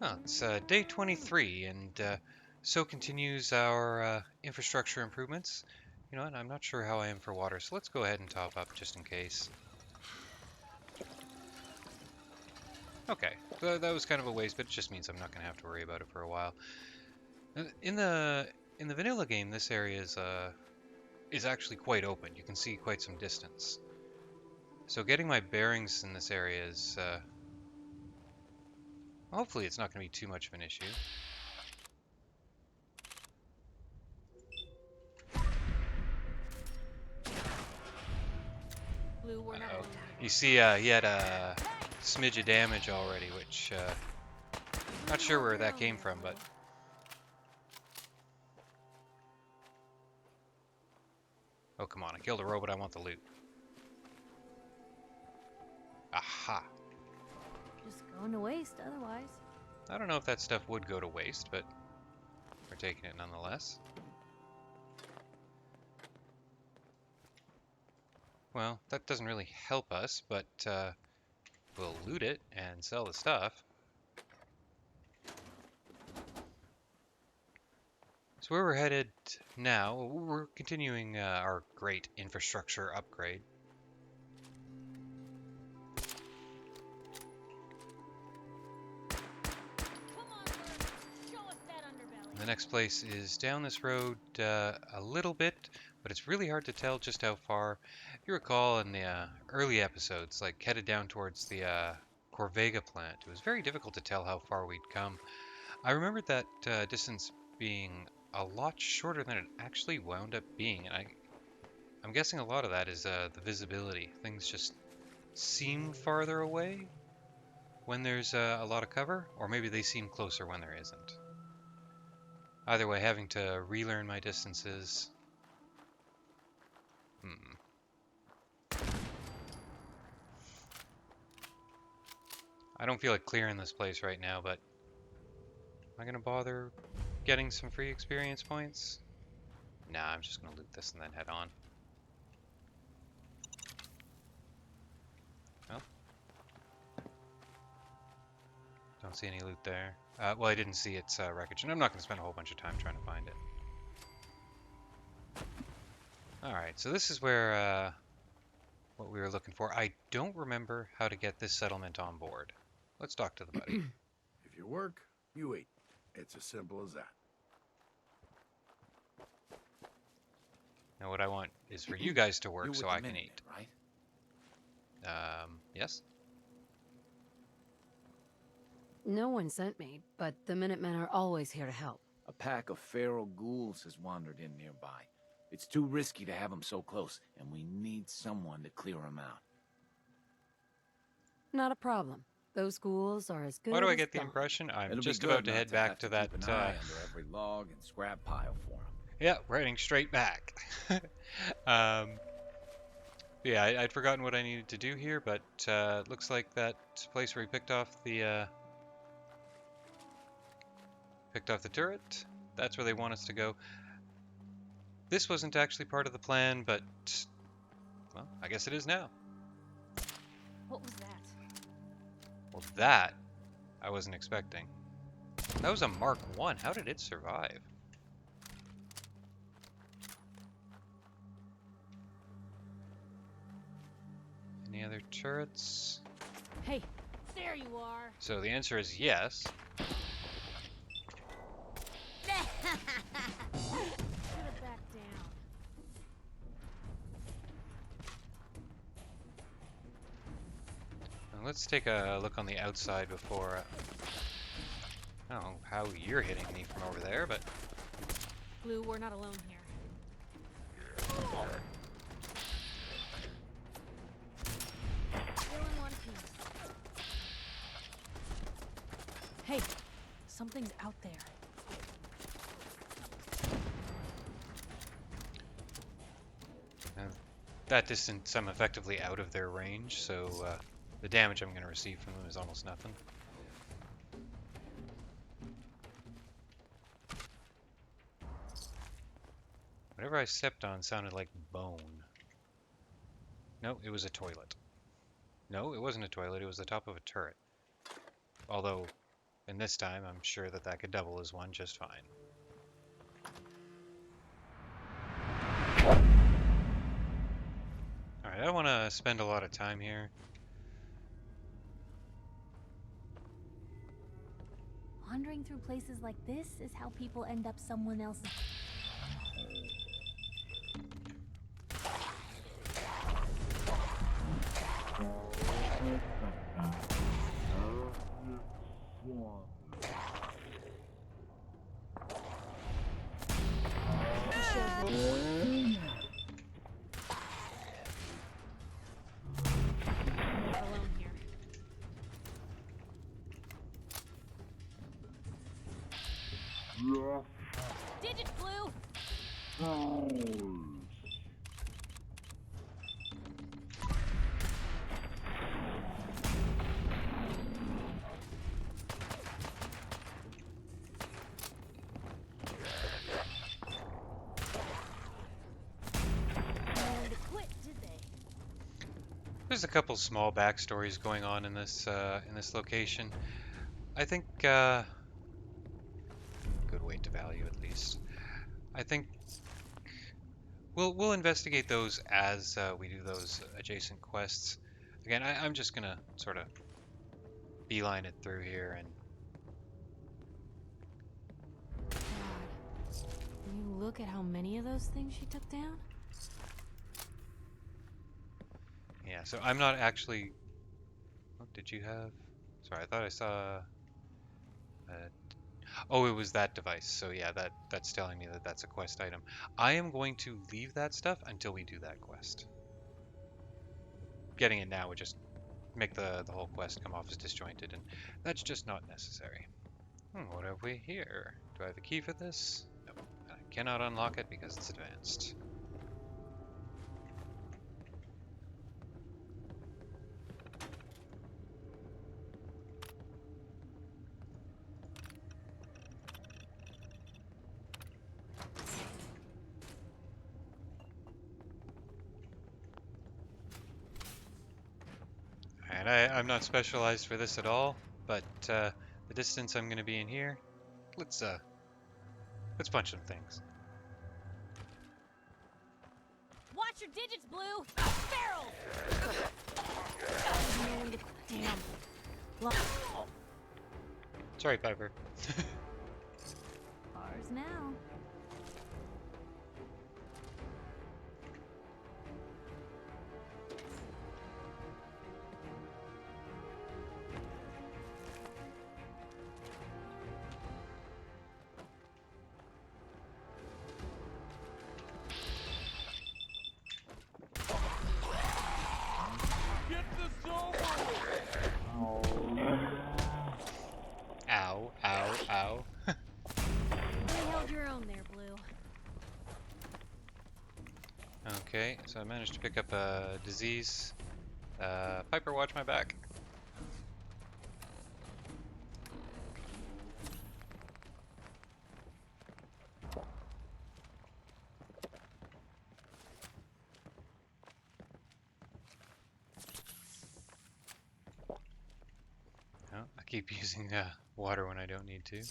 Oh, it's day 23, and so continues our infrastructure improvements. You know what? I'm not sure how I am for water, so let's go ahead and top up just in case. Okay, so that was kind of a waste, but it just means I'm not going to have to worry about it for a while. In the vanilla game, this area is actually quite open. You can see quite some distance. So getting my bearings in this area is hopefully it's not going to be too much of an issue. Blue, we're not Uh-oh. alone You here. see, he had a smidge of damage already, which not Blue, sure hold where your that own came there, from, Blue. but oh come on! I killed a robot. I want the loot. Aha! Just going to waste otherwise. I don't know if that stuff would go to waste, but we're taking it nonetheless. Well, that doesn't really help us, but we'll loot it and sell the stuff. So where we're headed now, we're continuing our great infrastructure upgrade. Come on, Blue. Show us that underbelly. The next place is down this road a little bit, but it's really hard to tell just how far. If you recall in the early episodes, like headed down towards the Corvega plant, it was very difficult to tell how far we'd come. I remembered that distance being a lot shorter than it actually wound up being, and I'm guessing a lot of that is the visibility. Things just seem farther away when there's a lot of cover, or maybe they seem closer when there isn't. Either way, having to relearn my distances. Hmm. I don't feel like clearing this place right now, but am I gonna bother getting some free experience points? Nah, I'm just gonna loot this and then head on. Well, don't see any loot there. Well, I didn't see its wreckage, and I'm not gonna spend a whole bunch of time trying to find it. Alright, so this is where what we were looking for. I don't remember how to get this settlement on board. Let's talk to the buddy. If you work, you eat. It's as simple as that. Now what I want is for you guys to You're work with so the I can Minutemen, eat. right? Yes? No one sent me, but the Minutemen are always here to help. A pack of feral ghouls has wandered in nearby. It's too risky to have them so close, and we need someone to clear them out. Not a problem. Those ghouls are as good Why do I as get the gone. impression I'm It'll just be about good to not head to back have to to that, keep an eye under every log and scrap pile for them. yeah, heading straight back. um, yeah, I'd forgotten what I needed to do here, but looks like that place where we picked off the turret, that's where they want us to go. This wasn't actually part of the plan, but, well, I guess it is now. What was that? Well, that I wasn't expecting. That was a Mark 1. How did it survive? Any other turrets? Hey, there you are. So the answer is yes. Should have backed down. Now let's take a look on the outside before. I don't know how you're hitting me from over there, but Blue, we're not alone here. Still in one piece. Hey, something's out there. that distance I'm effectively out of their range, so the damage I'm going to receive from them is almost nothing. Whatever I stepped on sounded like bone. No, it was a toilet. No, it wasn't a toilet, it was the top of a turret. Although, And this time, I'm sure that that could double as one just fine. Alright, I don't want to spend a lot of time here. Wandering through places like this is how people end up someone else's. Alone here. Digits, Blue! Nowhere to quit, did they? There's a couple small backstories going on in this location. I think good weight to value at least. I think we'll investigate those as we do those adjacent quests. Again, I'm just gonna sort of beeline it through here, and God. Can you look at how many of those things she took down? yeah. So I'm not actually. What did you have? Sorry, I thought I saw. Oh, it was that device. So yeah, that's telling me that that's a quest item. I am going to leave that stuff until we do that quest. Getting it now would just make the whole quest come off as disjointed, and that's just not necessary. What have we here? Do I have a key for this? No, I cannot unlock it because it's advanced. And I'm not specialized for this at all, but the distance I'm going to be in here, let's punch some things. Watch your digits, Blue! Barrel! Man, damn. Sorry, Piper. Ours now. Ow, ow, ow. You held your own there, Blue. Okay, so I managed to pick up a disease. Piper, watch my back. Oh, I keep using water when I don't need to.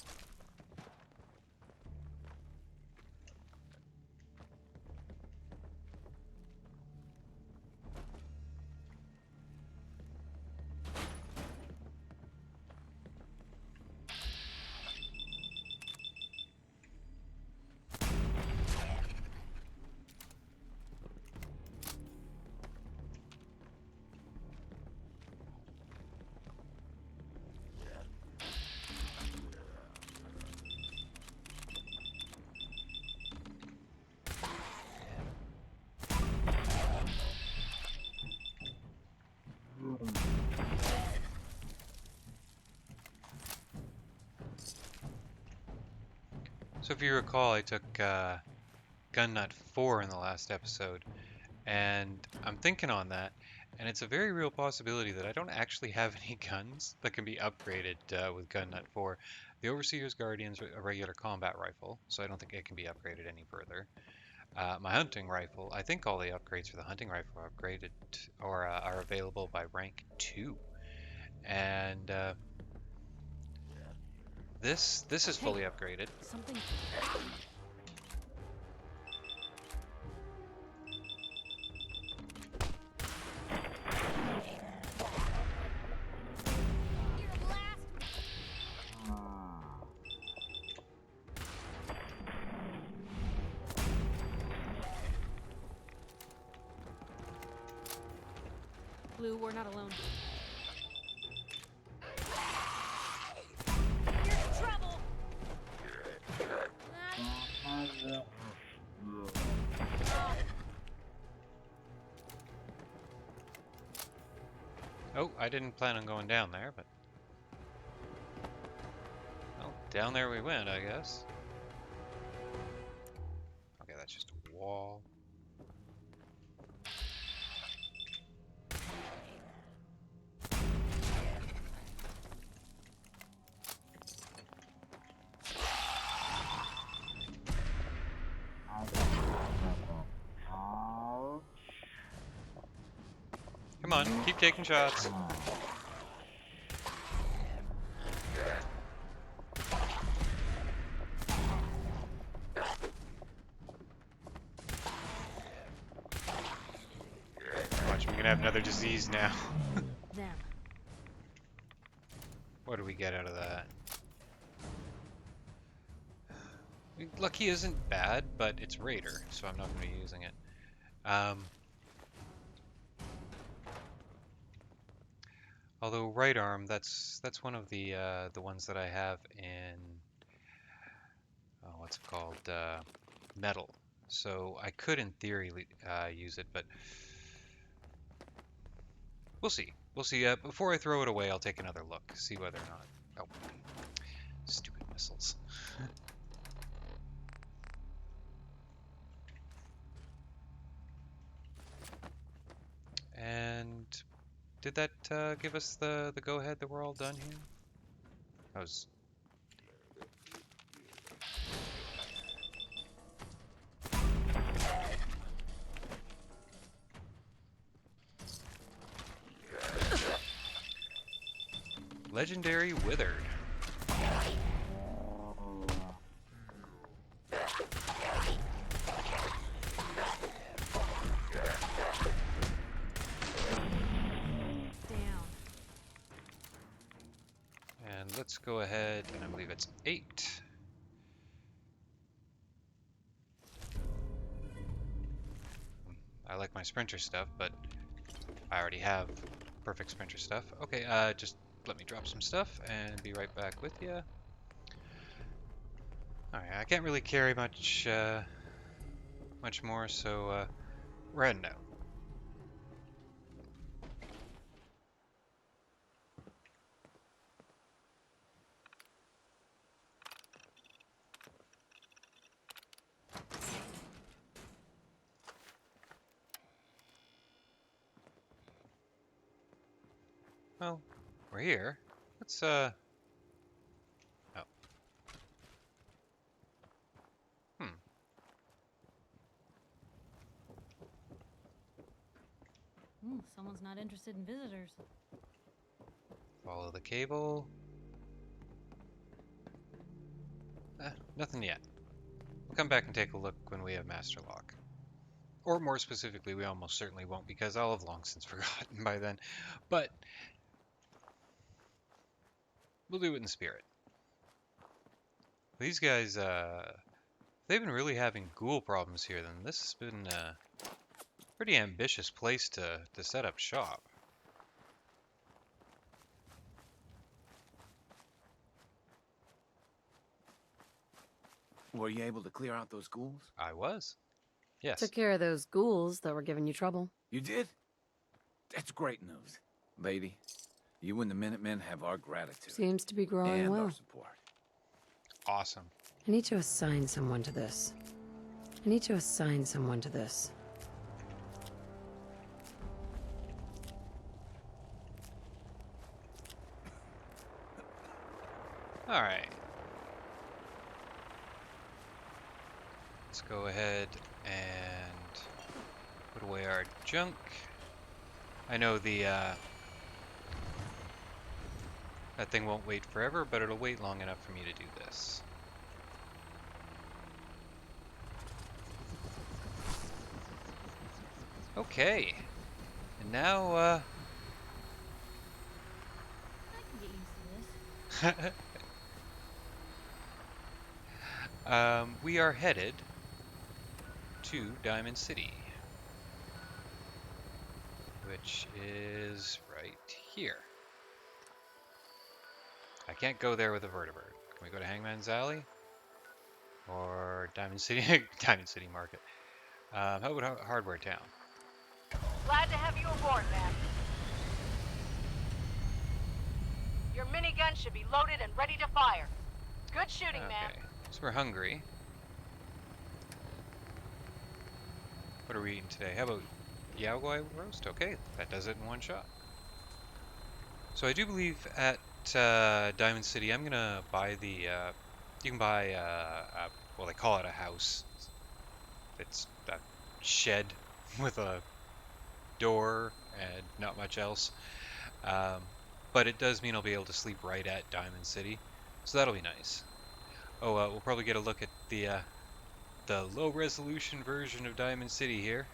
So if you recall, I took gun nut 4 in the last episode, and I'm thinking on that, and it's a very real possibility that I don't actually have any guns that can be upgraded with gun nut 4. The Overseer's Guardian's a regular combat rifle, so I don't think it can be upgraded any further. My hunting rifle, I think all the upgrades for the hunting rifle are upgraded or are available by rank 2. And This is Hey. fully upgraded. Something. Blue, we're not alone. You're in trouble. Oh, I didn't plan on going down there, but well, down there we went, I guess. Okay, that's just a wall. Come on, keep taking shots. Watch, I'm gonna have another disease now. Them. What do we get out of that? Lucky isn't bad, but it's Raider, so I'm not going to be using it. Although right arm, that's one of the ones that I have in what's it called, metal. So I could, in theory, use it, but we'll see. We'll see. Before I throw it away, I'll take another look, see whether or not. Oh, stupid missiles. And did that give us the go-ahead that we're all done here? That was... Legendary Withered. Down. And let's go ahead, and I believe it's 8. I like my sprinter stuff, but I already have perfect sprinter stuff. Okay, just let me drop some stuff and be right back with you. Alright, I can't really carry much more, so we're heading out. Well, we're here. Let's oh. Someone's not interested in visitors. Follow the cable. Nothing yet. We'll come back and take a look when we have Master Lock. Or more specifically, we almost certainly won't, because I'll have long since forgotten by then. But we'll do it in spirit. These guys, they've been really having ghoul problems here, then this has been a pretty ambitious place to set up shop. Were you able to clear out those ghouls? I was. Yes. Took care of those ghouls that were giving you trouble. You did? That's great news. Lady, you and the Minutemen have our gratitude. Seems to be growing and well. our support. Awesome. I need to assign someone to this. Alright. Let's go ahead and put away our junk. I know the That thing won't wait forever, but it'll wait long enough for me to do this. Okay. And now, I can get used to this. we are headed to Diamond City, which is right here. I can't go there with a vertibird. Can we go to Hangman's Alley? Or Diamond City, Diamond City Market? How about Hardware Town? Glad to have you aboard, man. Your minigun should be loaded and ready to fire. Good shooting, man. Okay, so we're hungry. What are we eating today? How about Yaogwai roast? Okay, that does it in one shot. So I do believe at Diamond City, I'm gonna buy the. You can buy well, they call it a house. It's a shed with a door and not much else. But it does mean I'll be able to sleep right at Diamond City, so that'll be nice. Oh, we'll probably get a look at the low-resolution version of Diamond City here.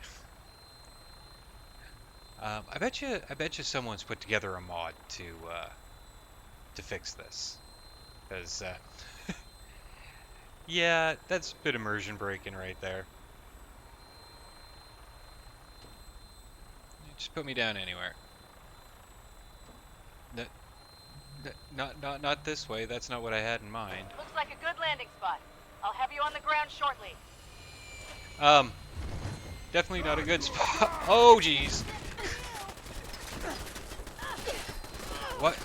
I bet you someone's put together a mod to fix this, because yeah, that's a bit immersion breaking right there. Just put me down anywhere. Not this way. That's not what I had in mind. Looks like a good landing spot. I'll have you on the ground shortly. Definitely not a good spot. Oh, jeez. What?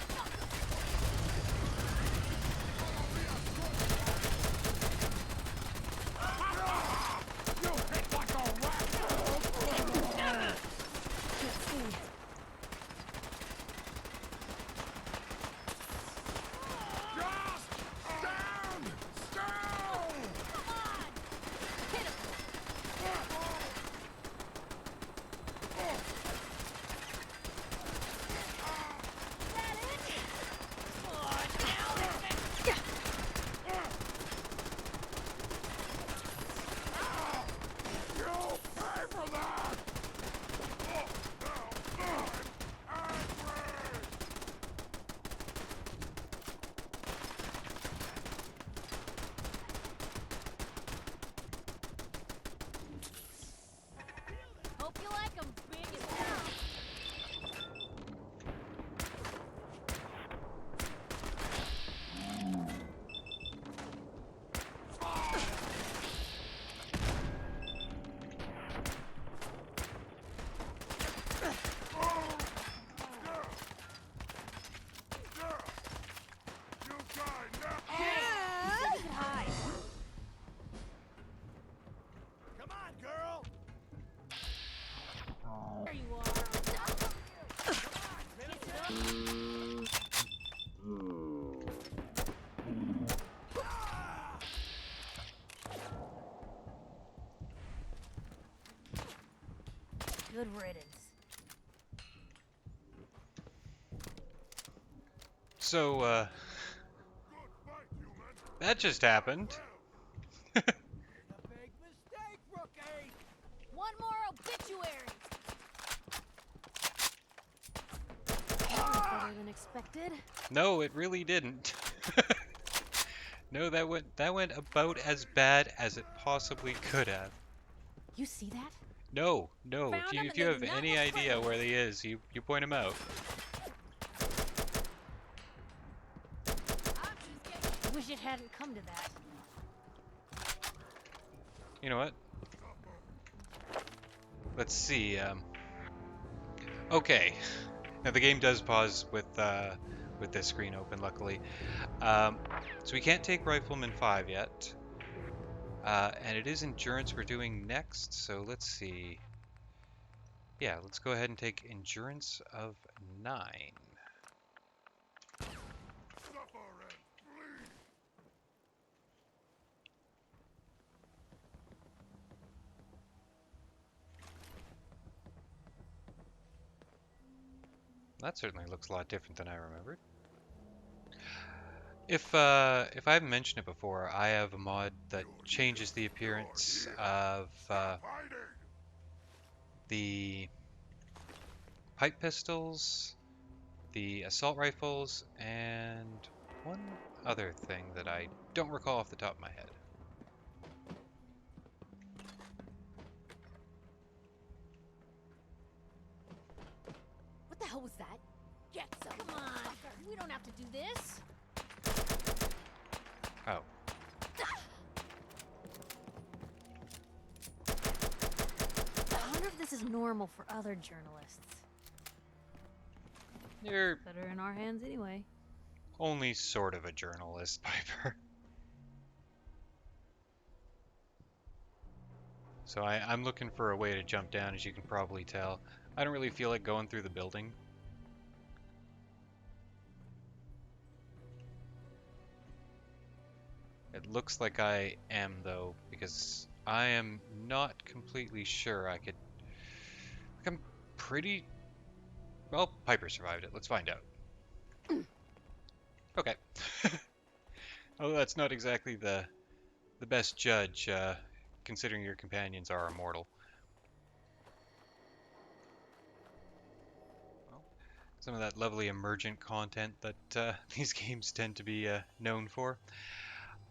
Hope you like 'em big as hell. There you are. Good riddance. So, that just happened. One more obituary. That was better than expected. No, it really didn't. No, that went about as bad as it possibly could have. You see that? No. Found If him you and have there's not any much idea further. where he is, you point him out. Wish it hadn't come to that. You know what? Let's see. Okay. Now the game does pause with this screen open, luckily. So we can't take Rifleman 5 yet. And it is Endurance we're doing next, so let's see. Yeah, let's go ahead and take Endurance of 9. That certainly looks a lot different than I remembered. If I haven't mentioned it before, I have a mod that changes the appearance of the pipe pistols, the assault rifles, and one other thing that I don't recall off the top of my head. What the hell was that? Get some. Come on. We don't have to do this. Oh. I wonder if this is normal for other journalists. You're Better in our hands anyway. only sort of a journalist, Piper. So I'm looking for a way to jump down, as you can probably tell. I don't really feel like going through the building. It looks like I am, though, because I am not completely sure I could... I'm pretty... Well, Piper survived it. Let's find out. Okay. Oh, that's not exactly the best judge, considering your companions are immortal. Well, some of that lovely emergent content that these games tend to be known for.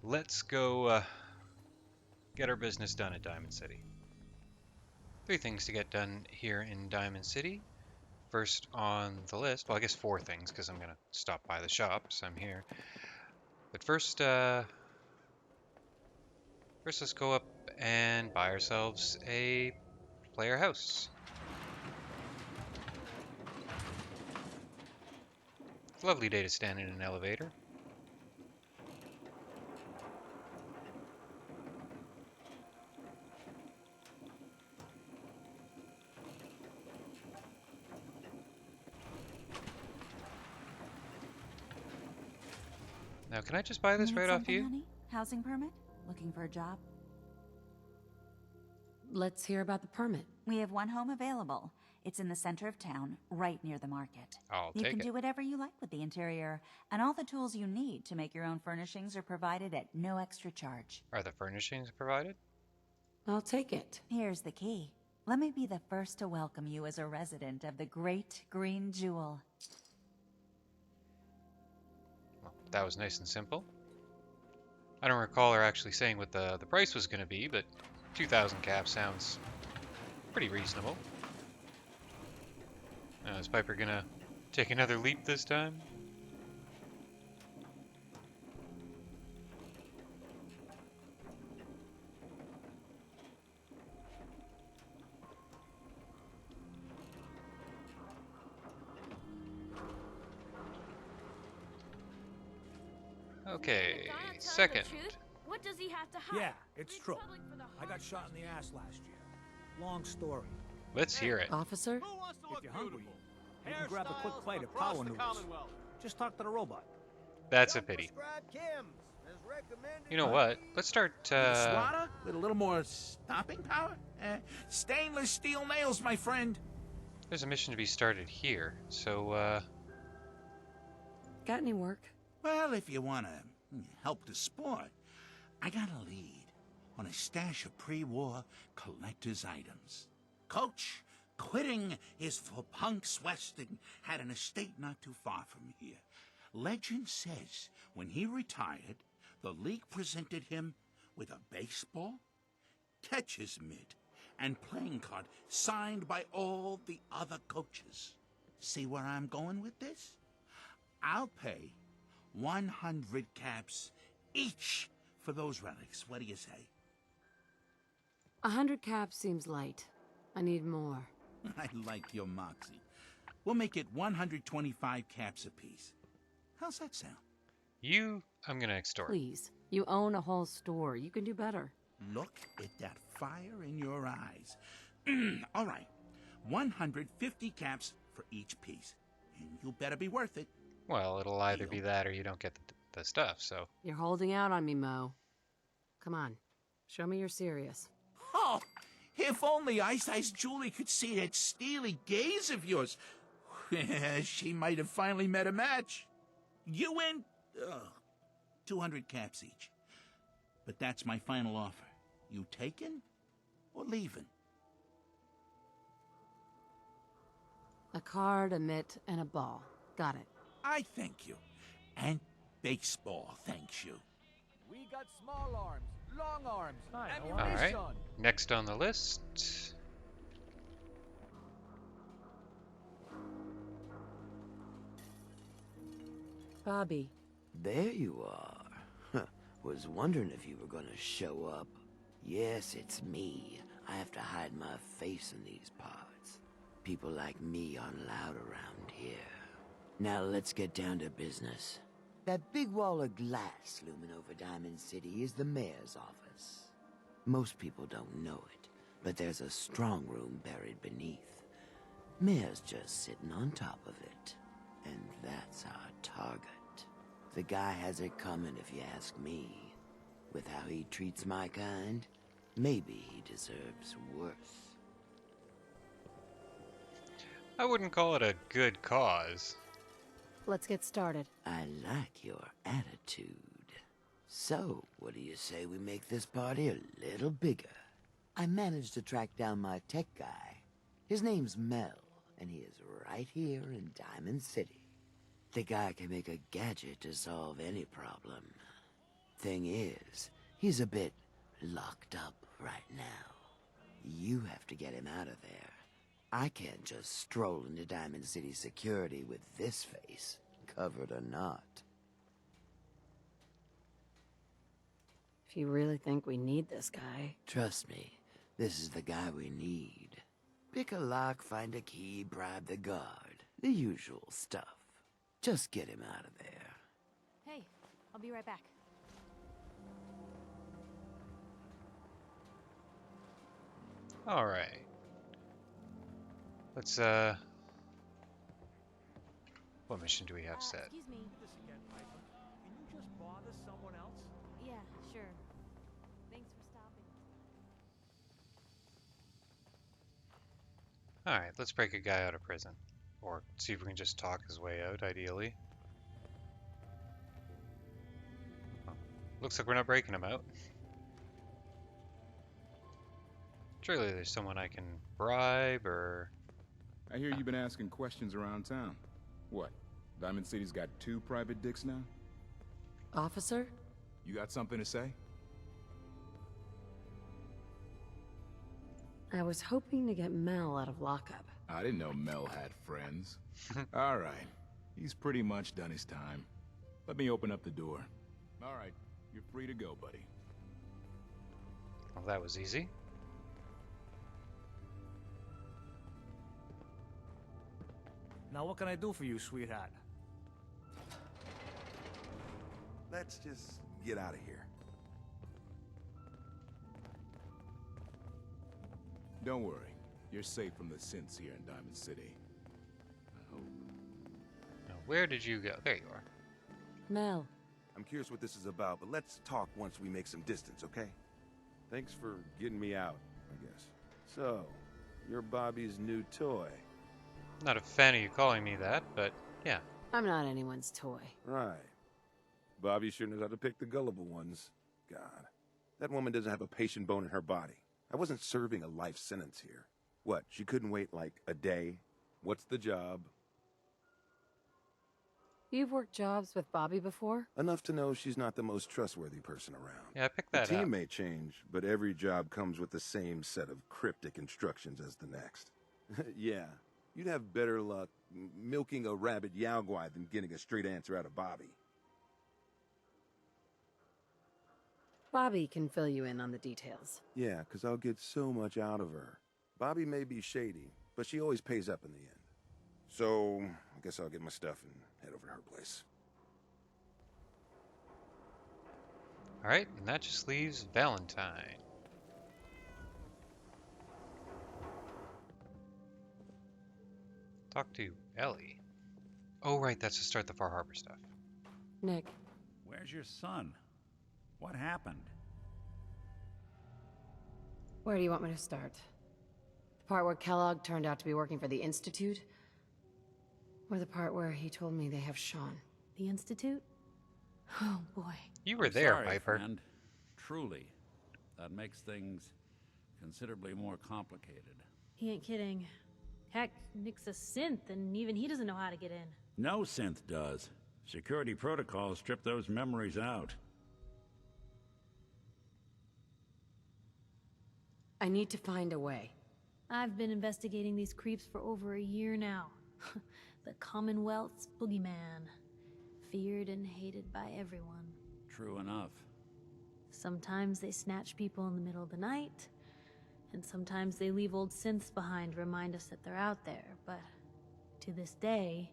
Let's go get our business done at Diamond City. 3 things to get done here in Diamond City. First on the list, well, I guess 4 things, because I'm going to stop by the shops. I'm here. But first let's go up and buy ourselves a player house. It's a lovely day to stand in an elevator. Now, can I just buy this Need right off something, you? Honey? Housing permit? Looking for a job? Let's hear about the permit. We have one home available. It's in the center of town, right near the market. I'll You take can it. do whatever you like with the interior, and all the tools you need to make your own furnishings are provided at no extra charge. Are the furnishings provided? I'll take it. Here's the key. Let me be the first to welcome you as a resident of the Great Green Jewel. Well, that was nice and simple. I don't recall her actually saying what the price was going to be, but 2,000 caps sounds pretty reasonable. Is Piper gonna take another leap this time? Okay, second. What does he have to hide? Yeah, it's true. I got shot in the ass last year. Long story. Let's hear it. Officer? If you're hungry, you can grab a quick plate of power noodles. Just talk to the robot. That's a pity. You know what? Let's start, Slaughter with a little more stopping power? Stainless steel nails, my friend. There's a mission to be started here, so, Got any work? Well, if you want to help the sport, I got a lead on a stash of pre-war collector's items. Coach, quitting is for punks Weston had an estate not too far from here. Legend says when he retired, the league presented him with a baseball, catcher's mitt, and playing card signed by all the other coaches. See where I'm going with this? I'll pay 100 caps each for those relics. What do you say? 100 caps seems light. I need more. I like your moxie. We'll make it 125 caps apiece. How's that sound? I'm gonna extort. Please. You own a whole store. You can do better. Look at that fire in your eyes. All right. 150 caps for each piece. And you better be worth it. Well, it'll either be that or you don't get the stuff, so. You're holding out on me, Mo. Come on. Show me you're serious. Oh, if only Ice Julie could see that steely gaze of yours. She might have finally met a match. You in? 200 caps each. But that's my final offer. You taking or leaving? A card, a mitt, and a ball. Got it. I thank you. And baseball thanks you. We got small arms, long arms, All right. ammunition. Next on the list. Bobby. There you are. Was wondering if you were gonna show up. Yes, it's me. I have to hide my face in these parts. People like me aren't allowed around here. Now let's get down to business. That big wall of glass looming over Diamond City is the mayor's office. Most people don't know it, but there's a strong room buried beneath. Mayor's just sitting on top of it. And that's our target. The guy has it coming if you ask me. With how he treats my kind, maybe he deserves worse. I wouldn't call it a good cause. Let's get started. I like your attitude. So, what do you say we make this party a little bigger? I managed to track down my tech guy. His name's Mel, and he is right here in Diamond City. The guy can make a gadget to solve any problem. Thing is, he's a bit locked up right now. You have to get him out of there. I can't just stroll into Diamond City security with this face, covered or not. If you really think we need this guy. Trust me, this is the guy we need. Pick a lock, find a key, bribe the guard. The usual stuff. Just get him out of there. Hey, I'll be right back. All right. Let's what mission do we have set? Excuse me. This again, Piper. Can you just bother someone else? Yeah, sure. Thanks for stopping. All right, let's break a guy out of prison. Or see if we can just talk his way out, ideally. Oh, looks like we're not breaking him out. Surely there's someone I can bribe, or... I hear you've been asking questions around town. What? Diamond City's got 2 private dicks now? Officer? You got something to say? I was hoping to get Mel out of lockup. I didn't know Mel had friends. All right. He's pretty much done his time. Let me open up the door. All right. You're free to go, buddy. Well, that was easy. Now what can I do for you, sweetheart? Let's just get out of here. Don't worry. You're safe from the synths here in Diamond City. I hope. Now, where did you go? There you are. Mel. I'm curious what this is about, but let's talk once we make some distance, okay? Thanks for getting me out, I guess. So, you're Bobby's new toy. Not a fan of you calling me that, but yeah. I'm not anyone's toy. Right. Bobby sure knows how to pick the gullible ones. God. That woman doesn't have a patient bone in her body. I wasn't serving a life sentence here. What, she couldn't wait like a day? What's the job? You've worked jobs with Bobby before? Enough to know she's not the most trustworthy person around. Yeah, I picked that The team up. may change, but every job comes with the same set of cryptic instructions as the next. Yeah, you'd have better luck milking a rabid Yao Guai than getting a straight answer out of Bobby. Bobby can fill you in on the details. Yeah, 'cause I'll get so much out of her. Bobby may be shady, but she always pays up in the end. So, I guess I'll get my stuff and head over to her place. Alright, and that just leaves Valentine. Talk to Ellie. Oh, right, that's to start the Far Harbor stuff. Nick. Where's your son? What happened? Where do you want me to start? The part where Kellogg turned out to be working for the Institute? Or the part where he told me they have Sean? The Institute? Oh boy. You were I'm there, sorry, Piper. friend. Truly. That makes things considerably more complicated. He ain't kidding. Heck, Nick's a synth, and even he doesn't know how to get in. No synth does. Security protocols strip those memories out. I need to find a way. I've been investigating these creeps for over a year now. The Commonwealth's boogeyman. Feared and hated by everyone. True enough. Sometimes they snatch people in the middle of the night, and sometimes they leave old synths behind to remind us that they're out there, but to this day,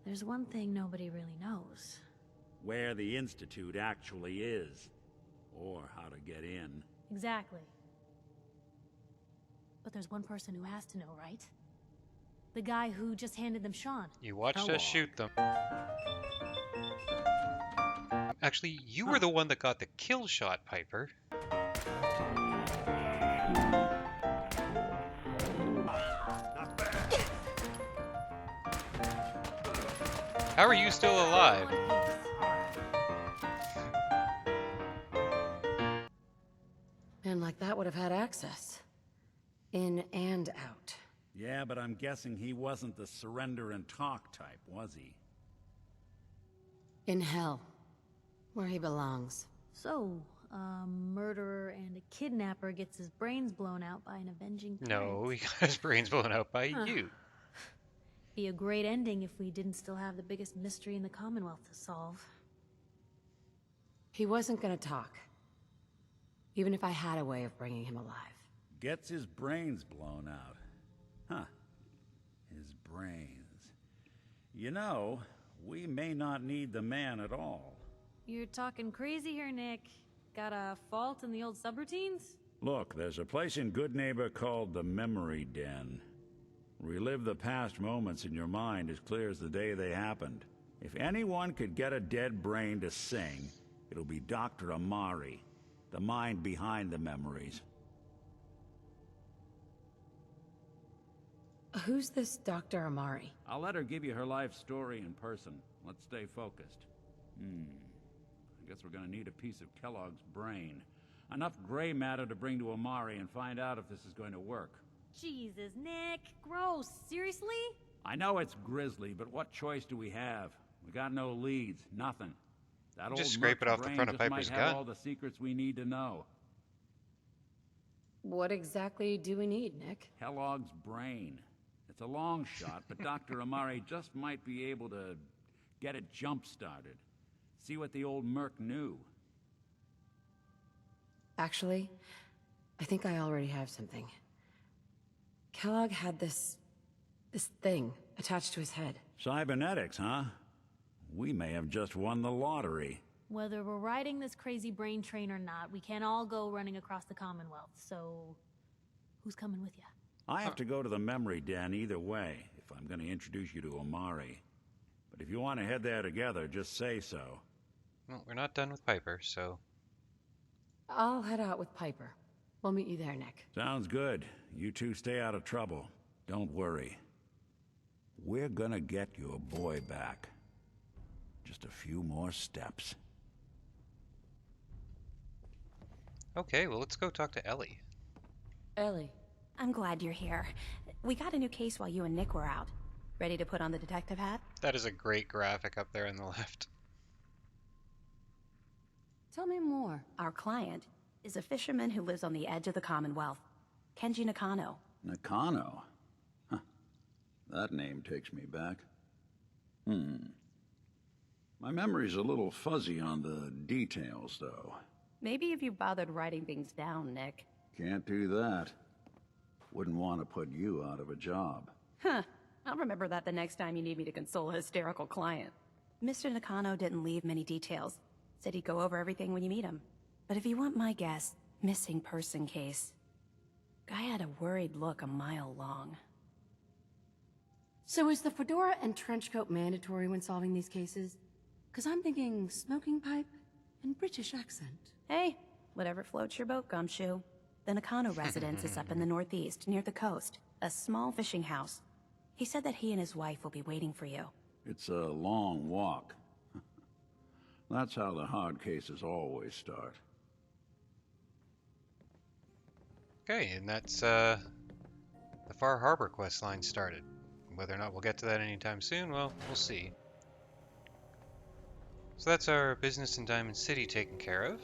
there's one thing nobody really knows. Where the Institute actually is. Or how to get in. Exactly. But there's one person who has to know, right? The guy who just handed them Sean. You watched How us long? shoot them. Actually, you were the one that got the kill shot, Piper. How are you still alive? Man like that would have had access. In and out. Yeah, but I'm guessing he wasn't the surrender and talk type, was he? In hell. Where he belongs. So, a murderer and a kidnapper gets his brains blown out by an avenging parent. No, he got his brains blown out by you. Be a great ending if we didn't still have the biggest mystery in the Commonwealth to solve. He wasn't gonna talk. Even if I had a way of bringing him alive. Gets his brains blown out. Huh. His brains. You know, we may not need the man at all. You're talking crazy here, Nick. Got a fault in the old subroutines? Look, there's a place in Good Neighbor called the Memory Den. Relive the past moments in your mind as clear as the day they happened. If anyone could get a dead brain to sing, it'll be Dr. Amari, the mind behind the memories. Who's this Dr. Amari? I'll let her give you her life story in person. Let's stay focused. I guess we're gonna need a piece of Kellogg's brain. Enough gray matter to bring to Amari and find out if this is going to work. Jesus, Nick. Gross. Seriously? I know it's grisly, but what choice do we have? We got no leads, nothing. That old Just scrape it merc's off the brain front of just Piper's might have gun. all the secrets we need to know. What exactly do we need, Nick? Kellogg's brain. It's a long shot, but Dr. Amari just might be able to get it jump-started. See what the old merc knew. Actually, I think I already have something. Kellogg had this thing attached to his head. Cybernetics, huh? We may have just won the lottery. Whether we're riding this crazy brain train or not, we can't all go running across the Commonwealth, so who's coming with you? I have to go to the memory den either way, if I'm going to introduce you to Amari. But if you want to head there together, just say so. Well, we're not done with Piper, so... I'll head out with Piper. We'll meet you there, Nick. Sounds good. You two stay out of trouble. Don't worry. We're gonna get your boy back. Just a few more steps. Okay, well, let's go talk to Ellie. Ellie. I'm glad you're here. We got a new case while you and Nick were out. Ready to put on the detective hat? That is a great graphic up there on the left. Tell me more. Our client is a fisherman who lives on the edge of the Commonwealth. Kenji Nakano. Nakano? Huh. That name takes me back. My memory's a little fuzzy on the details, though. Maybe if you bothered writing things down, Nick. Can't do that. Wouldn't want to put you out of a job. Huh. I'll remember that the next time you need me to console a hysterical client. Mr. Nakano didn't leave many details. Said he'd go over everything when you meet him. But if you want my guess, missing person case. Guy had a worried look a mile long. So is the fedora and trench coat mandatory when solving these cases? Because I'm thinking smoking pipe and British accent. Hey, whatever floats your boat, Gumshoe. The Nakano residence is up in the northeast, near the coast. A small fishing house. He said that he and his wife will be waiting for you. It's a long walk. That's how the hard cases always start. Okay, and that's the Far Harbor quest line started. Whether or not we'll get to that anytime soon, well, we'll see. So that's our business in Diamond City taken care of.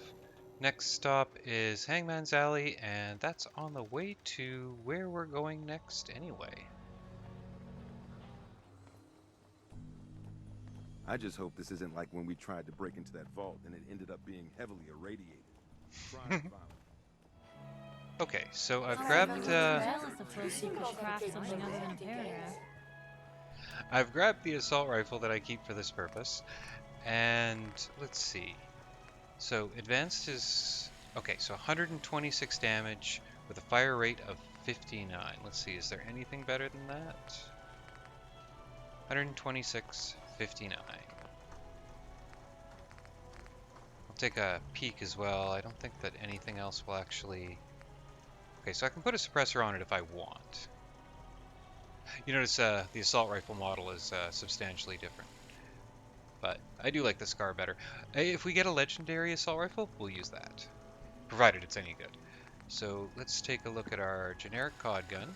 Next stop is Hangman's Alley, and that's on the way to where we're going next anyway. I just hope this isn't like when we tried to break into that vault and it ended up being heavily irradiated. Okay, so I've Oh, grabbed jealous of folks who could craft something other than a paragraph. I've grabbed the assault rifle that I keep for this purpose, and let's see. So advanced is okay. So 126 damage with a fire rate of 59. Let's see. Is there anything better than that? 126, 59. I'll take a peek as well. I don't think that anything else will actually. Okay, so I can put a suppressor on it if I want. You notice the assault rifle model is substantially different. But I do like the Scar better. If we get a legendary assault rifle, we'll use that. Provided it's any good. So let's take a look at our generic COD gun.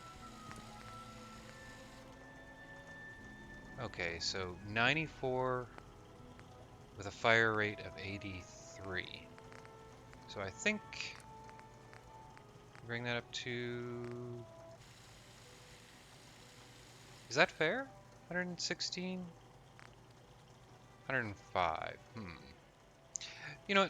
Okay, so 94 with a fire rate of 83. So I think bring that up to... Is that fair? 116? 105. You know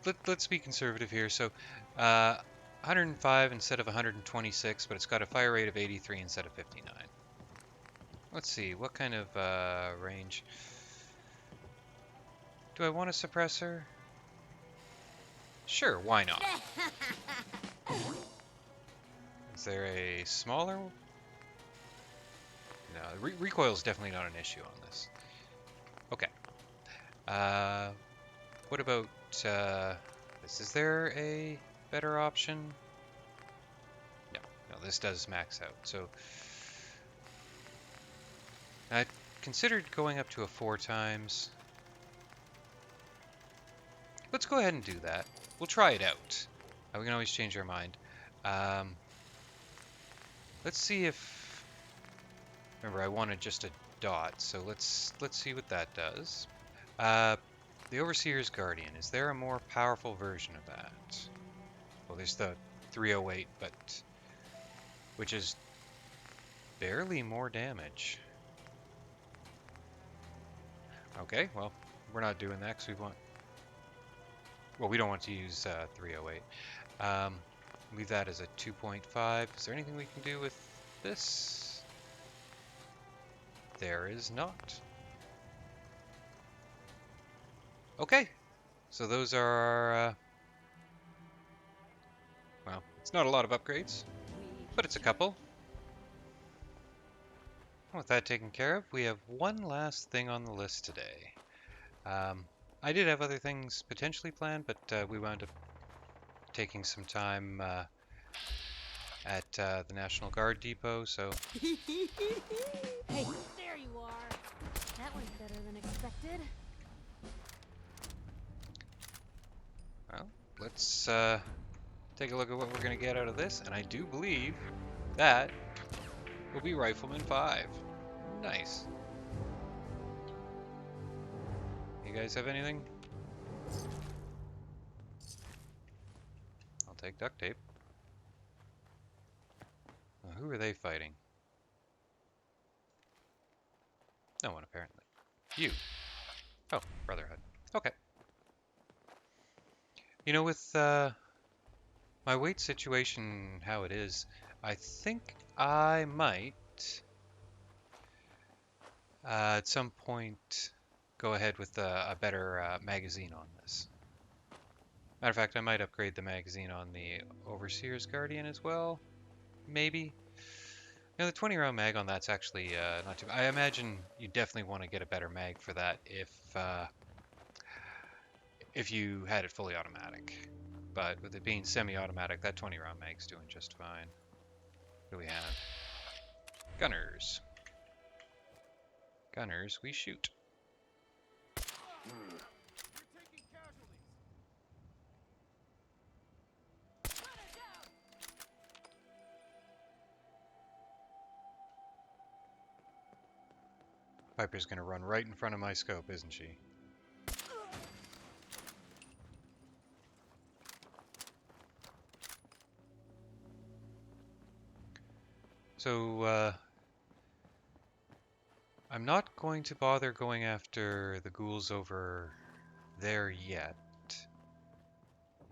what? Let's be conservative here. So 105 instead of 126, but it's got a fire rate of 83 instead of 59. Let's see, what kind of range? Do I want a suppressor? Sure, why not? Is there a smaller? No, recoil is definitely not an issue on this. Okay. What about this? Is there a better option? No, this does max out. So I considered going up to a 4 times. Let's go ahead and do that. We'll try it out. We can always change our mind. Let's see if... Remember, I wanted just a dot, so let's see what that does. The Overseer's Guardian. Is there a more powerful version of that? Well, there's the 308, but which is barely more damage. Okay, well, we're not doing that because we want... Well, we don't want to use 308. Leave that as a 2.5. Is there anything we can do with this? There is not. Okay, so those are our, well, it's not a lot of upgrades, but it's a couple. With that taken care of, we have one last thing on the list today. I did have other things potentially planned, but we wound up taking some time at the National Guard Depot, so... Hey, there you are. That went better than expected. Well, let's take a look at what we're going to get out of this, and I do believe that will be Rifleman 5. Nice. You guys have anything? I'll take duct tape. Who are they fighting? No one, apparently. You. Oh, Brotherhood. Okay. You know, with my weight situation how it is, I think I might at some point go ahead with a better magazine on this. Matter of fact, I might upgrade the magazine on the Overseer's Guardian as well. Maybe. You know, the 20 round mag on that's actually not too... I imagine you definitely want to get a better mag for that if you had it fully automatic. But with it being semi-automatic, that 20 round mag's doing just fine. What do we have? Gunners. Gunners, we shoot. Piper's gonna run right in front of my scope, isn't she? So, I'm not going to bother going after the ghouls over there yet.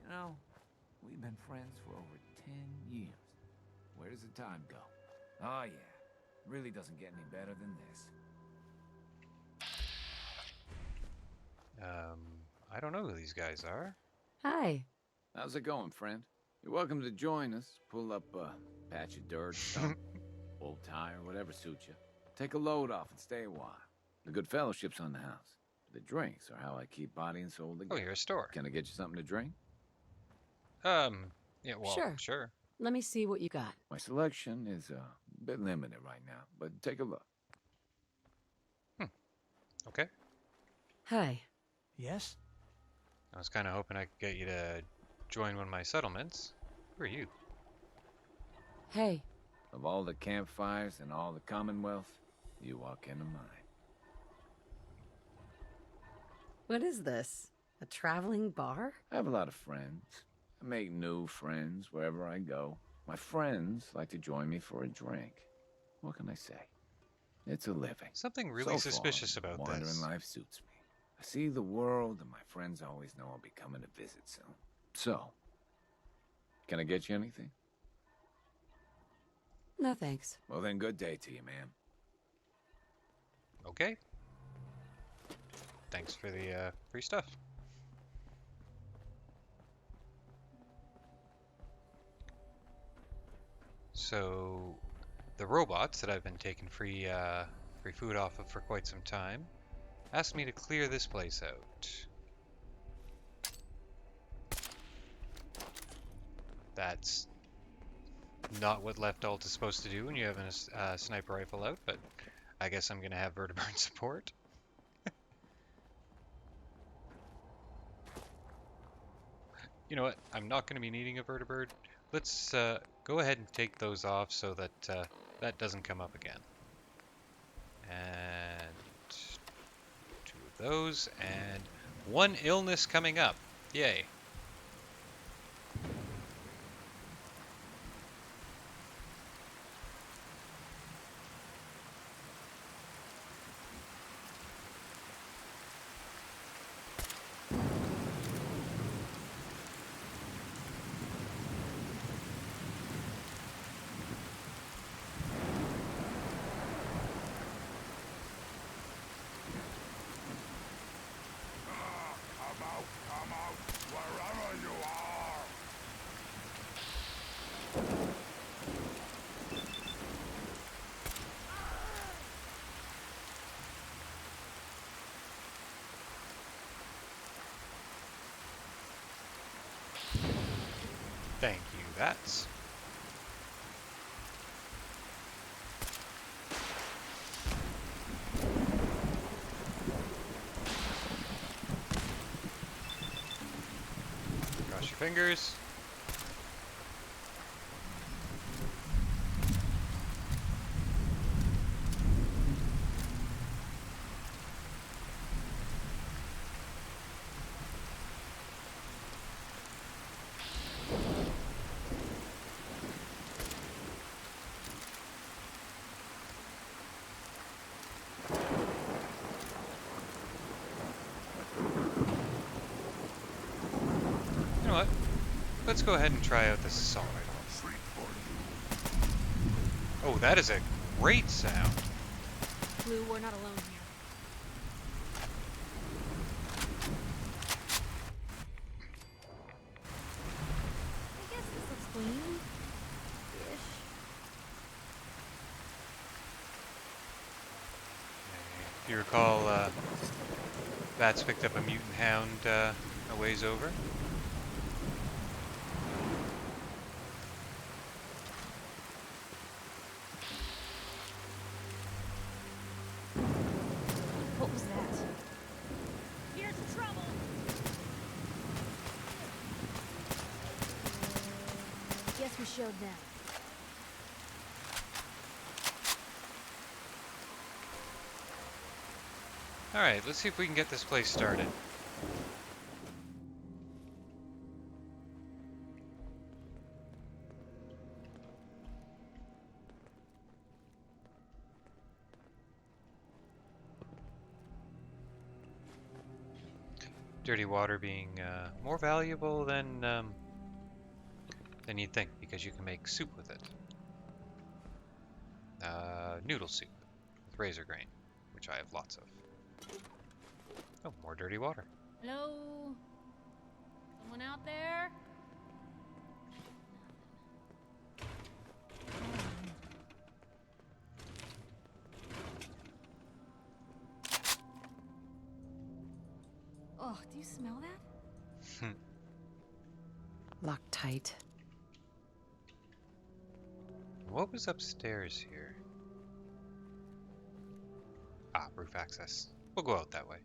You know, we've been friends for over 10 years. Where does the time go? Oh yeah, really doesn't get any better than this. I don't know who these guys are. Hi. How's it going, friend? You're welcome to join us. Pull up a patch of dirt, stump, old tire, whatever suits you. Take a load off and stay a while. The good fellowship's on the house. The drinks are how I keep body and soul together. Oh, you're a store. Can I get you something to drink? Yeah, well, sure. Let me see what you got. My selection is a bit limited right now, but take a look. Okay. Hi. Yes? I was kind of hoping I could get you to join one of my settlements. Who are you? Hey. Of all the campfires in all the Commonwealth, you walk into mine. What is this? A traveling bar? I have a lot of friends. I make new friends wherever I go. My friends like to join me for a drink. What can I say? It's a living. Something really suspicious about wandering this. life suits me. I see the world, and my friends always know I'll be coming to visit soon. So, can I get you anything? No, thanks. Well then, good day to you, ma'am. Okay. Thanks for the free stuff. So, the robots that I've been taking free food off of for quite some time asked me to clear this place out. That's not what Left Alt is supposed to do when you have a sniper rifle out, but I guess I'm gonna have verteburn support. You know what? I'm not gonna be needing a vertibird. Let's go ahead and take those off so that that doesn't come up again. And 2 of those, and 1 illness coming up. Yay. Come out, wherever you are! Thank you, that's... Cross your fingers. You know what? Let's go ahead and try out this assault rifle. Oh, that is a great sound. Blue, we're not alone here. I guess this looks clean-ish. If you recall, Bats picked up a mutant hound a ways over. What was that? Here's trouble! Guess we showed them. Alright, let's see if we can get this place started. Dirty water being more valuable than you'd think, because you can make soup with it. Noodle soup with razor grain, which I have lots of. Oh, more dirty water. Hello? Someone out there? Oh, do you smell that? Locked tight. What was upstairs here? Ah, roof access. We'll go out that way.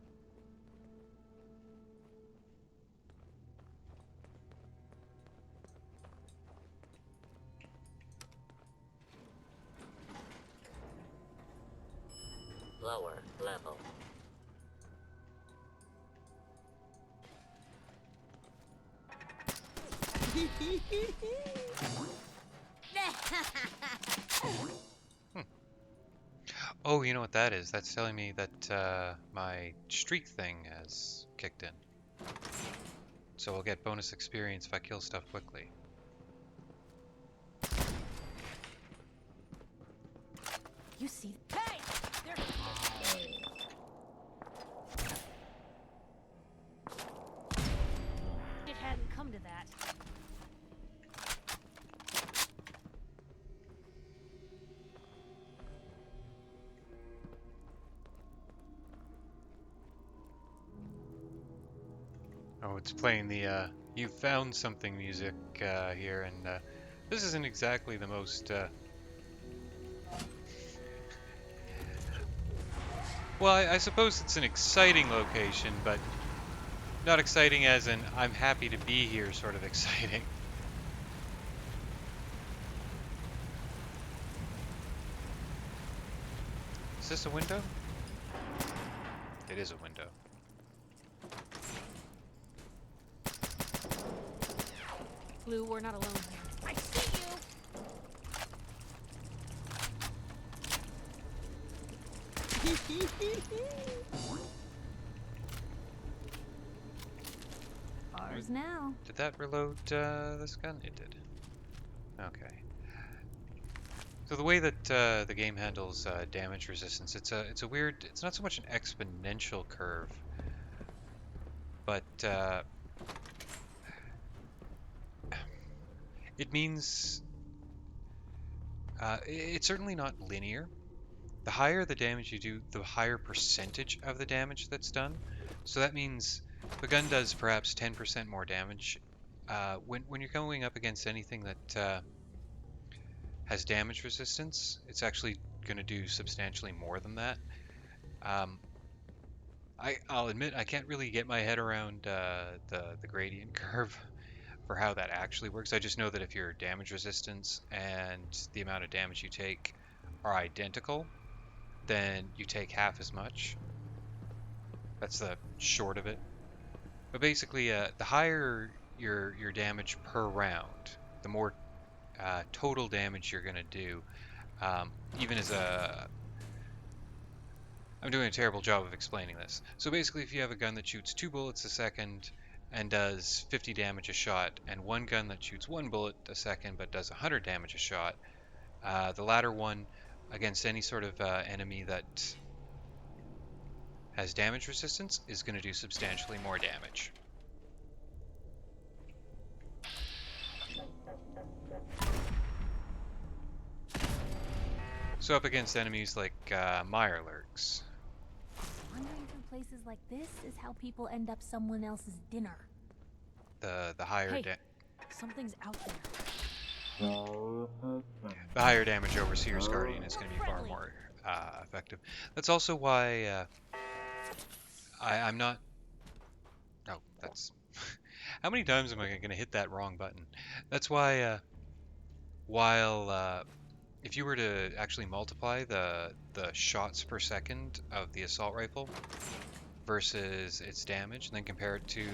Lower level. Oh, you know what that is? That's telling me that my streak thing has kicked in. So I'll get bonus experience if I kill stuff quickly. You see? Hey! There. It hadn't come to that. Oh, it's playing the you found something music here, and this isn't exactly the most well, I suppose it's an exciting location, but not exciting as in I'm happy to be here sort of exciting. Is this a window? It is a window. Blue, we're not alone here. I see you! Ours now. Did that reload this gun? It did. Okay. So the way that the game handles damage resistance, it's a weird. It's not so much an exponential curve, but it means it's certainly not linear. The higher the damage you do, the higher percentage of the damage that's done. So that means the gun does perhaps 10% more damage. When you're going up against anything that has damage resistance, it's actually going to do substantially more than that. I'll admit I can't really get my head around the gradient curve for how that actually works. I just know that if your damage resistance and the amount of damage you take are identical, then you take half as much. That's the short of it. But basically, the higher your damage per round, the more total damage you're gonna do. Even as a... I'm doing a terrible job of explaining this. So basically, if you have a gun that shoots 2 bullets a second and does 50 damage a shot, and one gun that shoots 1 bullet a second but does 100 damage a shot, the latter one against any sort of enemy that has damage resistance is going to do substantially more damage. So up against enemies like Mirelurks. Wandering through places like this is how people end up someone else's dinner. The higher Hey, something's out there. the higher damage Overseer's Guardian is going to be far more effective. That's also why I'm not... Oh, that's... How many times am I going to hit that wrong button? That's why while if you were to actually multiply the shots per second of the assault rifle versus its damage, and then compare it to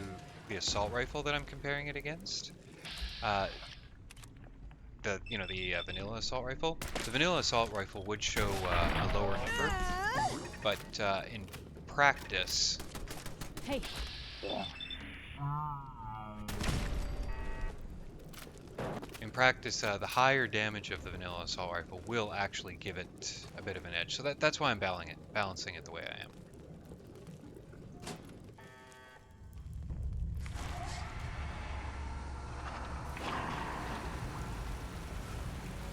the assault rifle that I'm comparing it against, the vanilla assault rifle, the vanilla assault rifle would show a lower number, but in practice, Hey. the higher damage of the vanilla assault rifle will actually give it a bit of an edge. So that's why I'm balancing it the way I am.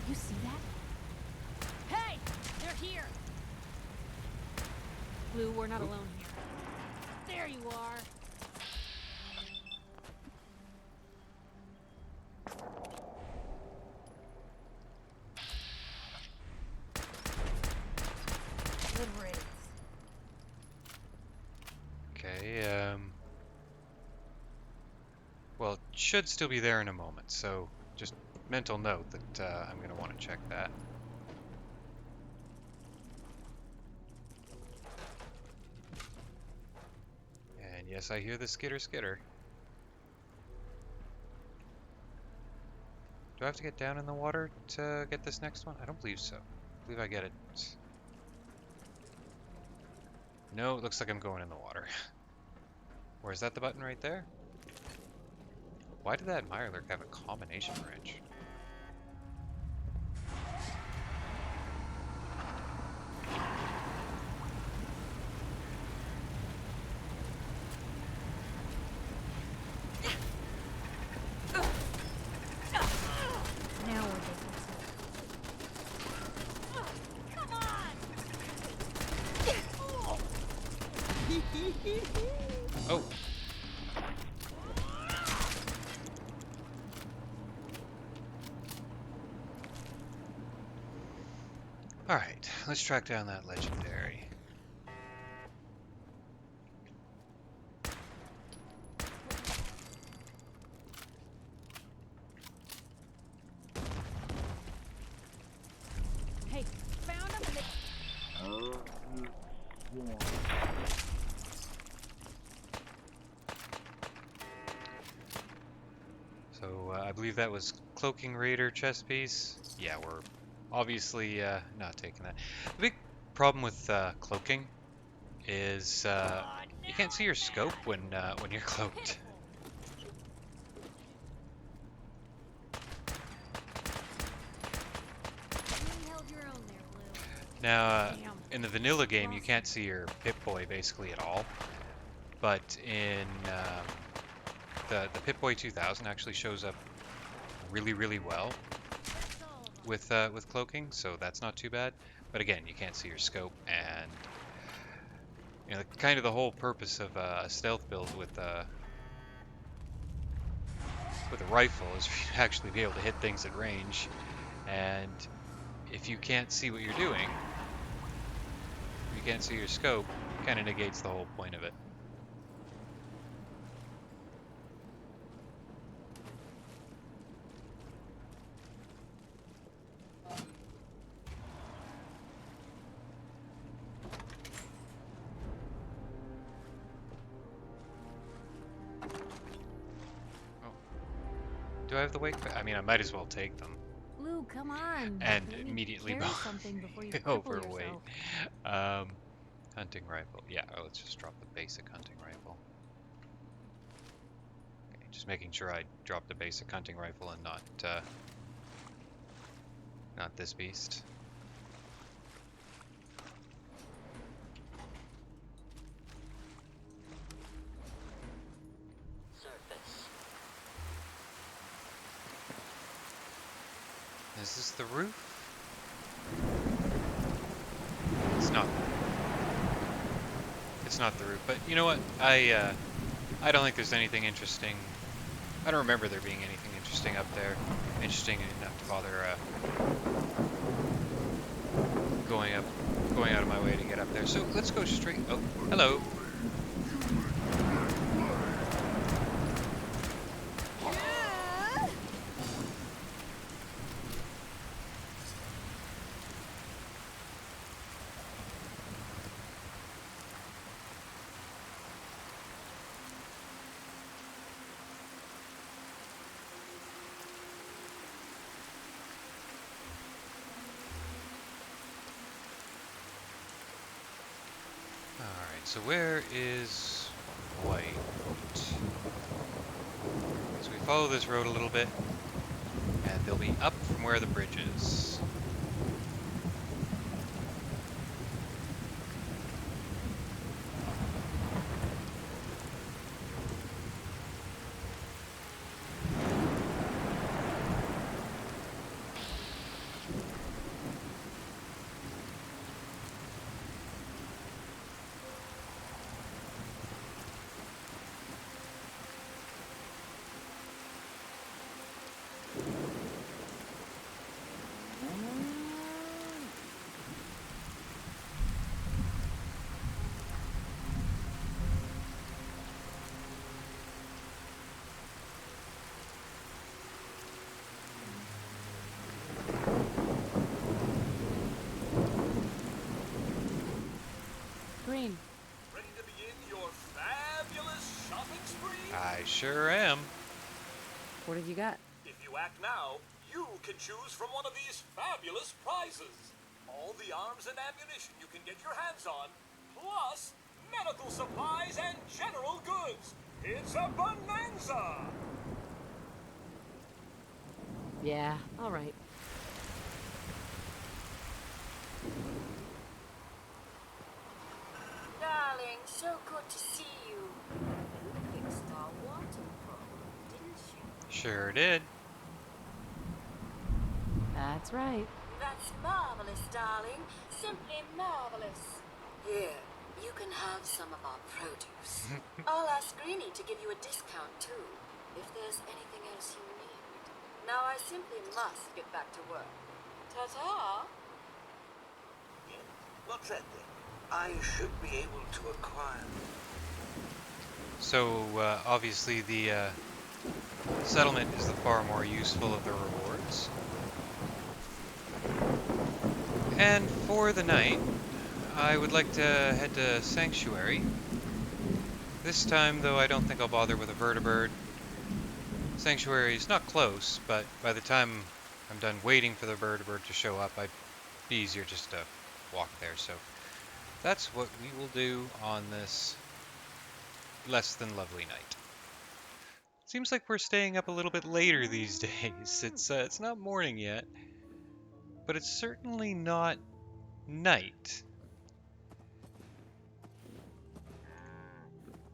You see that? Hey! They're here! Blue, we're not alone here. There you are! Liberated. Okay, well, it should still be there in a moment, so just mental note that I'm going to want to check that. And yes, I hear the skitter skitter. Do I have to get down in the water to get this next one? I don't believe so. I believe I get it. No, it looks like I'm going in the water. Or is that the button right there? Why did that Mirelurk have a combination wrench? Now we're getting Come on! Oh! Alright, let's track down that legendary. Hey, found him and So, I believe that was Cloaking Raider chest piece. Yeah, we're obviously not taking that. The big problem with cloaking is you can't see your scope when you're cloaked. you held your own there, Blue. Now, in the vanilla game, you can't see your Pip-Boy basically at all, but in the Pip-Boy 2000 actually shows up really, really well with cloaking, so that's not too bad. But again, you can't see your scope, and you know, kind of the whole purpose of a stealth build with a rifle is for you to actually be able to hit things at range, and if you can't see what you're doing, you can't see your scope, kind of negates the whole point of it. Do I have the wake? I mean, I might as well take them. Blue, come on. And Let me immediately carry something before you cripple overweight. yourself. Hunting rifle. Yeah, let's just drop the basic hunting rifle. Okay, just making sure I drop the basic hunting rifle and not this beast. Surface. Is this the roof? It's not. It's not the roof, but you know what? I don't think there's anything interesting. I don't remember there being anything interesting up there. Interesting enough to bother going out of my way to get up there. So let's go straight. Oh, hello. so where is White? So we follow this road a little bit, and they'll be up from where the bridge is. Green. Ready to begin your fabulous shopping spree? I sure am. What have you got? If you act now, you can choose from one of these fabulous prizes. All the arms and ammunition you can get your hands on, plus medical supplies and general goods. It's a bonanza! Yeah, all right. Darling, so good to see you. You fixed our water problem, didn't you? Sure did. That's right. That's marvelous, darling. Simply marvelous. Here, you can have some of our produce. I'll ask Greenie to give you a discount, too, if there's anything else you need. Now I simply must get back to work. Ta-ta! What's that thing? I should be able to acquire. So, obviously the settlement is the far more useful of the rewards. And for the night, I would like to head to Sanctuary. This time, though, I don't think I'll bother with a vertibird. Sanctuary's not close, but by the time I'm done waiting for the vertibird to show up, I'd be easier just to walk there, so that's what we will do on this less than lovely night. Seems like we're staying up a little bit later these days. It's not morning yet, but it's certainly not night.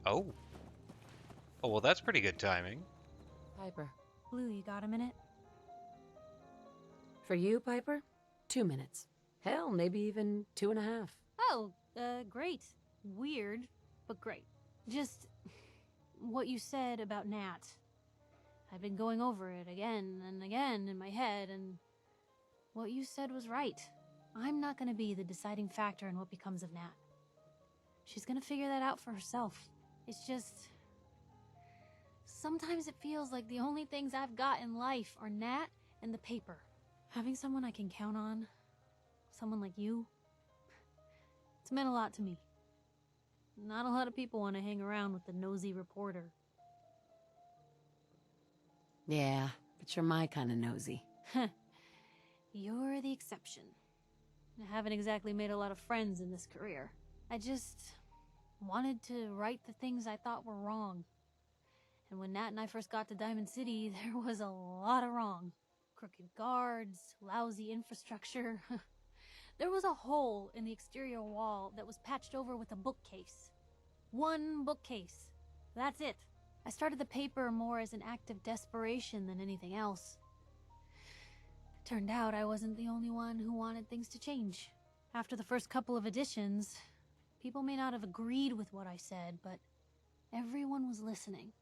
Oh. Oh, well, that's pretty good timing. Piper. Blue, you got a minute? For you, Piper? 2 minutes. Hell, maybe even 2.5. Oh, great. Weird, but great. Just what you said about Nat. I've been going over it again and again in my head, and what you said was right. I'm not gonna be the deciding factor in what becomes of Nat. She's gonna figure that out for herself. It's just... sometimes it feels like the only things I've got in life are Nat and the paper. Having someone I can count on, someone like you, it's meant a lot to me. Not a lot of people want to hang around with the nosy reporter. Yeah, but you're my kind of nosy. You're the exception. I haven't exactly made a lot of friends in this career. I just wanted to right the things I thought were wrong. And when Nat and I first got to Diamond City, there was a lot of wrong. Crooked guards, lousy infrastructure. There was a hole in the exterior wall that was patched over with a bookcase. One bookcase. That's it. I started the paper more as an act of desperation than anything else. Turned out I wasn't the only one who wanted things to change. After the first couple of editions, people may not have agreed with what I said, but everyone was listening.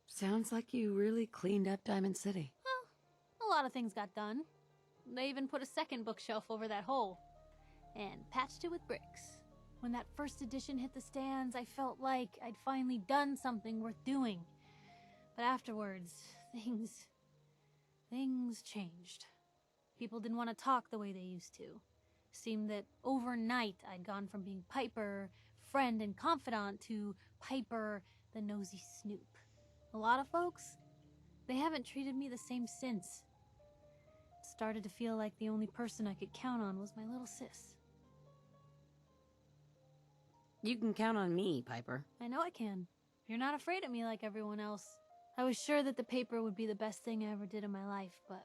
Sounds like you really cleaned up Diamond City. Well, a lot of things got done. They even put a second bookshelf over that hole. And patched it with bricks. When that first edition hit the stands, I felt like I'd finally done something worth doing. But afterwards, things changed. People didn't want to talk the way they used to. Seemed that overnight I'd gone from being Piper, friend and confidant, to Piper, the nosy snoop. A lot of folks, they haven't treated me the same since. It started to feel like the only person I could count on was my little sis. You can count on me, Piper. I know I can. You're not afraid of me like everyone else. I was sure that the paper would be the best thing I ever did in my life, but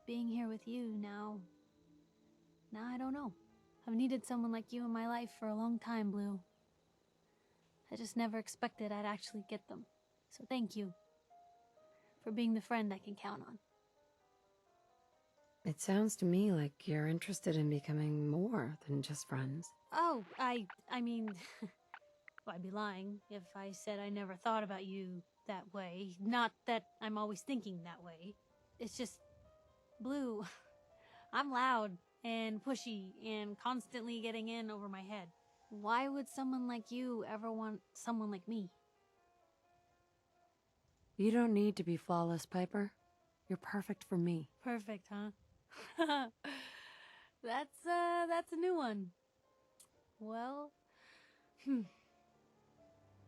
being here with you now I don't know. I've needed someone like you in my life for a long time, Blue. I just never expected I'd actually get them. So thank you for being the friend I can count on. It sounds to me like you're interested in becoming more than just friends. Oh, I mean, I'd be lying if I said I never thought about you that way. Not that I'm always thinking that way. It's just, Blue, I'm loud and pushy and constantly getting in over my head. Why would someone like you ever want someone like me? You don't need to be flawless, Piper. You're perfect for me. Perfect, huh? That's a new one. Well,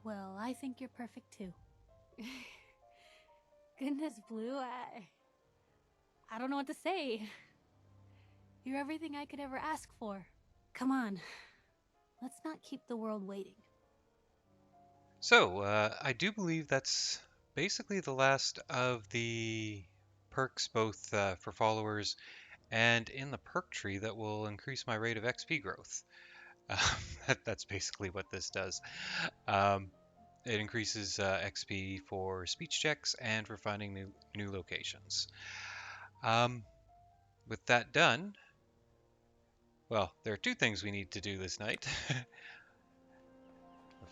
well, I think you're perfect too. Goodness, Blue, I don't know what to say. You're everything I could ever ask for. Come on, let's not keep the world waiting. So, I do believe that's basically the last of the perks, both for followers and in the perk tree that will increase my rate of XP growth. That's basically what this does. It increases XP for speech checks and for finding new locations. With that done, well, there are two things we need to do this night.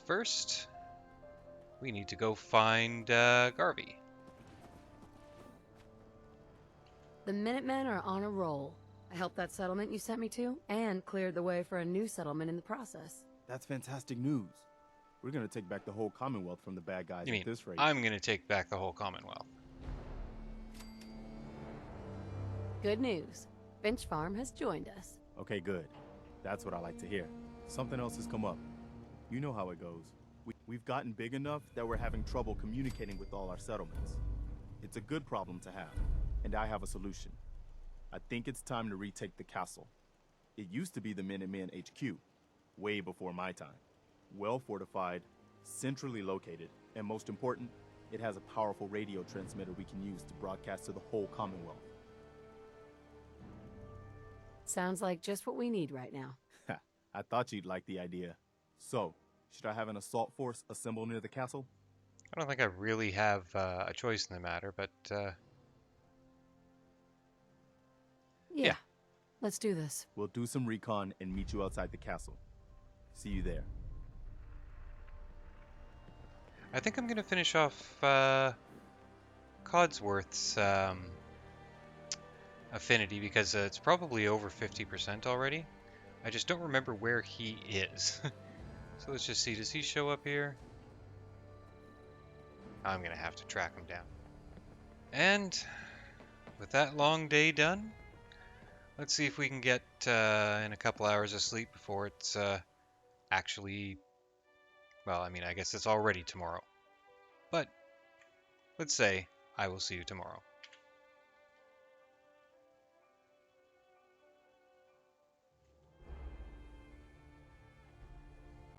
First, we need to go find Garvey. The Minutemen are on a roll. I helped that settlement you sent me to, and cleared the way for a new settlement in the process. That's fantastic news. We're gonna take back the whole Commonwealth from the bad guys You mean at this rate. I'm gonna take back the whole Commonwealth? Good news. Finch Farm has joined us. Okay, good. That's what I like to hear. Something else has come up. You know how it goes. We've gotten big enough that we're having trouble communicating with all our settlements. It's a good problem to have, and I have a solution. I think it's time to retake the castle. It used to be the Minutemen HQ, way before my time. Well fortified, centrally located, and most important, it has a powerful radio transmitter we can use to broadcast to the whole Commonwealth. Sounds like just what we need right now. I thought you'd like the idea. So, should I have an assault force assemble near the castle? I don't think I really have a choice in the matter, but Yeah. Let's do this. We'll do some recon and meet you outside the castle. See you there. I think I'm gonna finish off Codsworth's affinity because it's probably over 50% already. I just don't remember where he is. So let's just see, does he show up here? I'm gonna have to track him down. And with that long day done, let's see if we can get in a couple hours of sleep before it's actually, well, I mean, I guess it's already tomorrow. But let's say I will see you tomorrow.